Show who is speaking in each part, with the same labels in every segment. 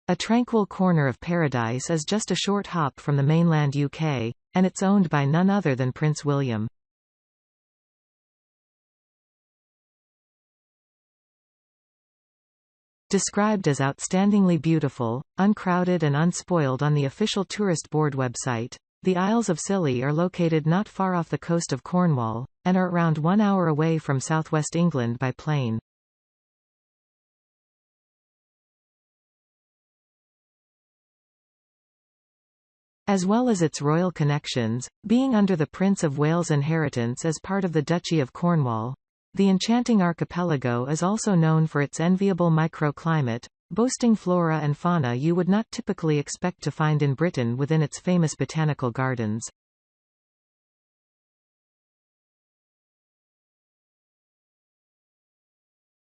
Speaker 1: A tranquil corner of paradise is just a short hop from the mainland UK, and it's owned by none other than Prince William. Described as outstandingly beautiful, uncrowded and unspoiled on the official tourist board website, the Isles of Scilly are located not far off the coast of Cornwall, and are around 1 hour away from southwest England by plane. As well as its royal connections, being under the Prince of Wales' inheritance as part of the Duchy of Cornwall, the enchanting archipelago is also known for its enviable microclimate, boasting flora and fauna you would not typically expect to find in Britain within its famous botanical gardens.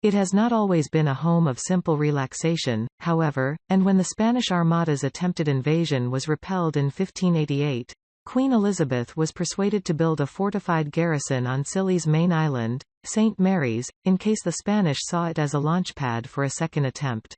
Speaker 1: It has not always been a home of simple relaxation, however, and when the Spanish Armada's attempted invasion was repelled in 1588, Queen Elizabeth was persuaded to build a fortified garrison on Scilly's main island, St. Mary's, in case the Spanish saw it as a launchpad for a second attempt.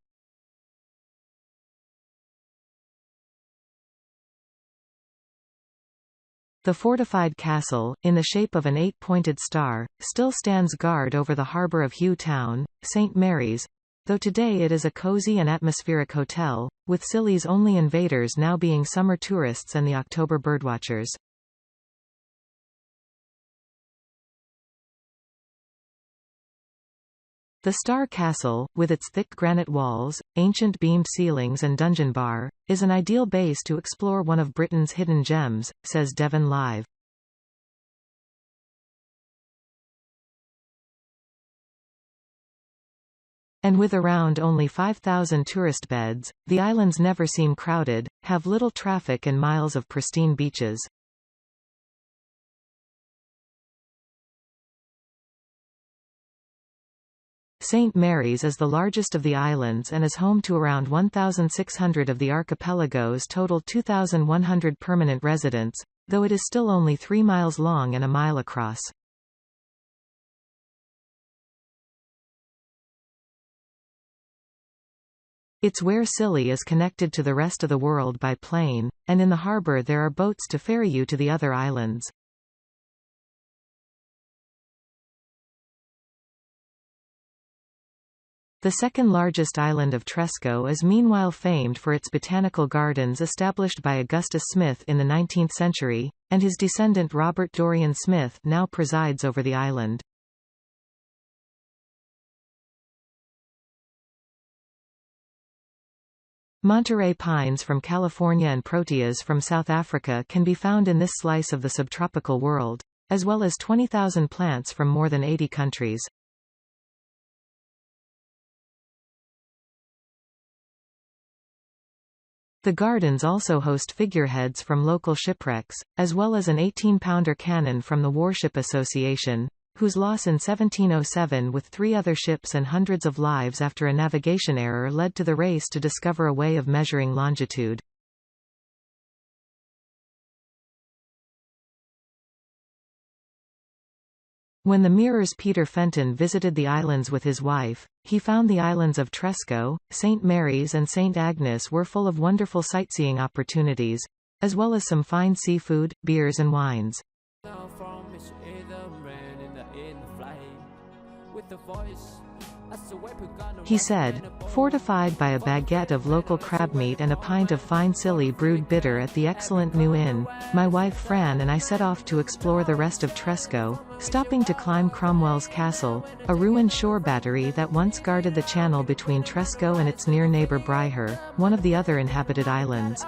Speaker 1: The fortified castle, in the shape of an 8-pointed star, still stands guard over the harbour of Hugh Town, St. Mary's, though today it is a cosy and atmospheric hotel, with Scilly's only invaders now being summer tourists and the October birdwatchers. The Star Castle, with its thick granite walls, ancient beamed ceilings and dungeon bar, is an ideal base to explore one of Britain's hidden gems, says Devon Live. And with around only 5,000 tourist beds, the islands never seem crowded, have little traffic and miles of pristine beaches. St. Mary's is the largest of the islands and is home to around 1,600 of the archipelago's total 2,100 permanent residents, though it is still only 3 miles long and a mile across. It's where Scilly is connected to the rest of the world by plane, and in the harbour there are boats to ferry you to the other islands. The second largest island of Tresco is meanwhile famed for its botanical gardens established by Augustus Smith in the 19th century, and his descendant Robert Dorian Smith now presides over the island. Monterey pines from California and proteas from South Africa can be found in this slice of the subtropical world, as well as 20,000 plants from more than 80 countries. The gardens also host figureheads from local shipwrecks, as well as an 18-pounder cannon from the Warship Association, whose loss in 1707 with 3 other ships and hundreds of lives after a navigation error led to the race to discover a way of measuring longitude. When the Mirror's Peter Fenton visited the islands with his wife, he found the islands of Tresco, St. Mary's and St. Agnes were full of wonderful sightseeing opportunities, as well as some fine seafood, beers and wines. He said, fortified by a baguette of local crab meat and a pint of fine Scilly brewed bitter at the excellent New Inn, my wife Fran and I set off to explore the rest of Tresco, stopping to climb Cromwell's Castle, a ruined shore battery that once guarded the channel between Tresco and its near neighbour Bryher, one of the other inhabited islands.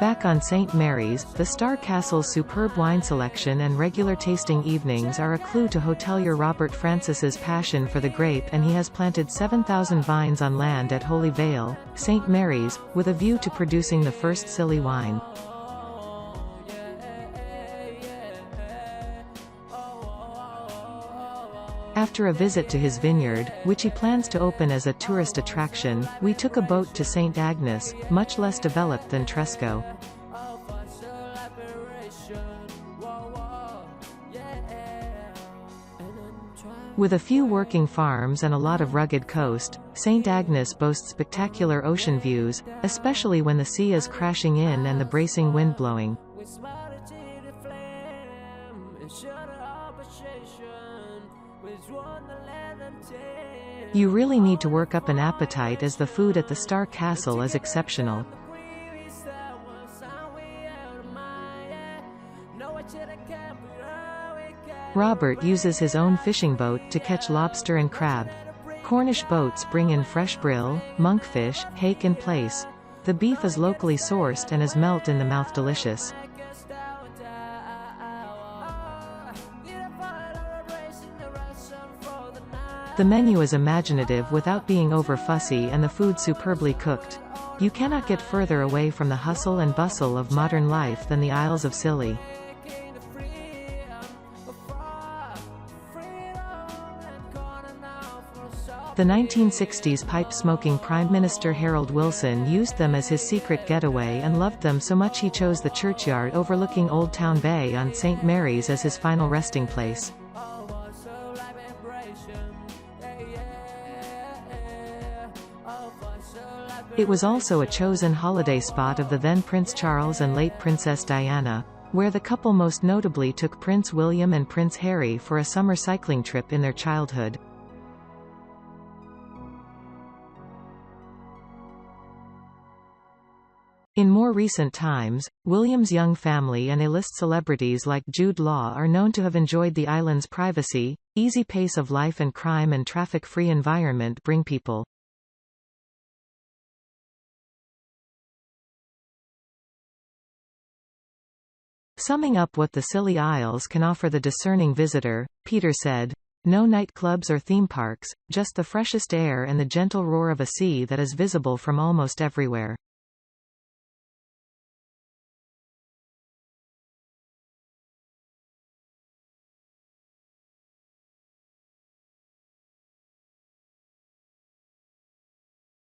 Speaker 1: Back on St. Mary's, the Star Castle's superb wine selection and regular tasting evenings are a clue to hotelier Robert Francis's passion for the grape, and he has planted 7,000 vines on land at Holy Vale, St. Mary's, with a view to producing the first Scilly wine. After a visit to his vineyard, which he plans to open as a tourist attraction, we took a boat to St. Agnes, much less developed than Tresco. With a few working farms and a lot of rugged coast, St. Agnes boasts spectacular ocean views, especially when the sea is crashing in and the bracing wind blowing. You really need to work up an appetite as the food at the Star Castle is exceptional. Robert uses his own fishing boat to catch lobster and crab. Cornish boats bring in fresh brill, monkfish, hake and plaice. The beef is locally sourced and is melt-in-the-mouth delicious. The menu is imaginative without being over-fussy and the food superbly cooked. You cannot get further away from the hustle and bustle of modern life than the Isles of Scilly. The 1960s pipe-smoking Prime Minister Harold Wilson used them as his secret getaway and loved them so much he chose the churchyard overlooking Old Town Bay on St. Mary's as his final resting place. It was also a chosen holiday spot of the then Prince Charles and late Princess Diana, where the couple most notably took Prince William and Prince Harry for a summer cycling trip in their childhood. In more recent times, William's young family and A-list celebrities like Jude Law are known to have enjoyed the island's privacy, easy pace of life and crime and traffic-free environment bring people. Summing up what the Scilly Isles can offer the discerning visitor, Peter said, "No nightclubs or theme parks, just the freshest air and the gentle roar of a sea that is visible from almost everywhere."